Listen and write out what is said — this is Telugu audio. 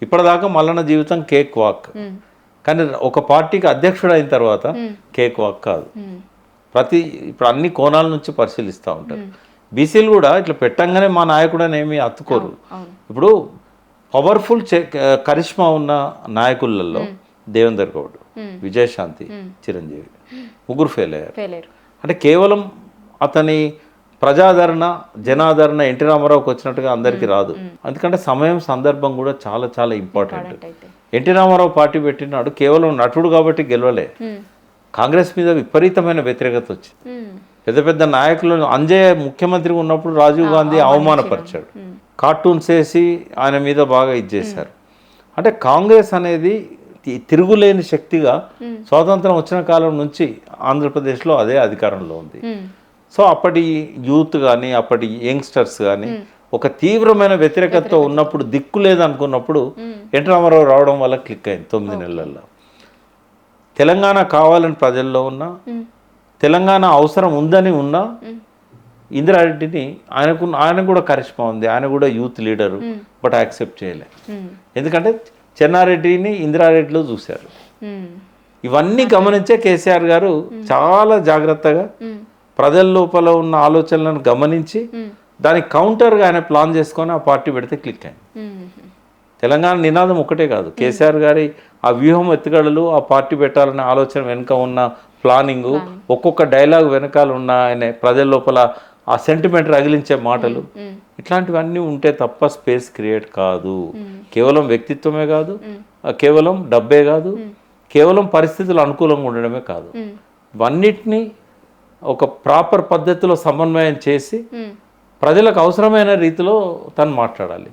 ఇప్పటిదాకా మల్లన్న జీవితం కేక్ వాక్. కానీ ఒక పార్టీకి అధ్యక్షుడు అయిన తర్వాత కేక్ వాక్ కాదు. ఇప్పుడు అన్ని కోణాల నుంచి పరిశీలిస్తూ ఉంటారు. బీసీలు కూడా ఇట్లా పెట్టంగానే మా నాయకుడని ఏమీ అత్తుకోరు. ఇప్పుడు పవర్ఫుల్ కరిష్మా ఉన్న నాయకులలో దేవేందర్ గౌడ్, విజయశాంతి, చిరంజీవి ముగ్గురు ఫెయిల్ అయ్యారు. అంటే కేవలం అతని ప్రజాదరణ జనాదరణ ఎన్టీ రామారావుకి వచ్చినట్టుగా అందరికీ రాదు. ఎందుకంటే సమయం సందర్భం కూడా చాలా చాలా ఇంపార్టెంట్. ఎన్టీ రామారావు పార్టీ పెట్టినాడు కేవలం నటుడు కాబట్టి గెలవలే. కాంగ్రెస్ మీద విపరీతమైన వ్యతిరేకత వచ్చింది. పెద్ద పెద్ద నాయకులను అంజయ్య ముఖ్యమంత్రి ఉన్నప్పుడు రాజీవ్ గాంధీ అవమానపరిచాడు. కార్టూన్స్ వేసి ఆయన మీద బాగా ఇచ్చేశారు. అంటే కాంగ్రెస్ అనేది తిరుగులేని శక్తిగా స్వాతంత్రం వచ్చిన కాలం నుంచి ఆంధ్రప్రదేశ్లో అదే అధికారంలో ఉంది. సో అప్పటి యూత్ కానీ అప్పటి యంగ్స్టర్స్ కానీ ఒక తీవ్రమైన వ్యతిరేకతతో ఉన్నప్పుడు దిక్కు లేదనుకున్నప్పుడు ఎన్టీ రామారావు రావడం వల్ల క్లిక్ అయింది 9 నెలల్లో. తెలంగాణ కావాలని ప్రజల్లో ఉన్నా, తెలంగాణ అవసరం ఉందని ఉన్నా ఇందిరారెడ్డిని ఆయన కూడా కరిష్మా ఉంది, ఆయన కూడా యూత్ లీడరు, బట్ యాక్సెప్ట్ చేయలే. ఎందుకంటే చెన్నారెడ్డిని ఇందిరారెడ్డిలో చూశారు. ఇవన్నీ గమనించే కేసీఆర్ గారు చాలా జాగ్రత్తగా ప్రజల లోపల ఉన్న ఆలోచనలను గమనించి దానికి కౌంటర్గా ఆయన ప్లాన్ చేసుకొని ఆ పార్టీ పెడితే క్లిక్ అయింది. తెలంగాణ నినాదం ఒకటే కాదు, కేసీఆర్ గారి ఆ వ్యూహం ఎత్తుగడలు, ఆ పార్టీ పెట్టాలనే ఆలోచన వెనుక ఉన్న ప్లానింగు, ఒక్కొక్క డైలాగ్ వెనకాల ఉన్న ఆయన ప్రజల లోపల ఆ సెంటిమెంట్ రగిలించే మాటలు, ఇట్లాంటివన్నీ ఉంటే తప్ప స్పేస్ క్రియేట్ కాదు. కేవలం వ్యక్తిత్వమే కాదు, కేవలం డబ్బే కాదు, కేవలం పరిస్థితులు అనుకూలంగా ఉండడమే కాదు, ఇవన్నిటినీ ఒక ప్రాపర్ పద్ధతిలో సమన్వయం చేసి ప్రజలకు అవసరమైన రీతిలో తను మాట్లాడాలి.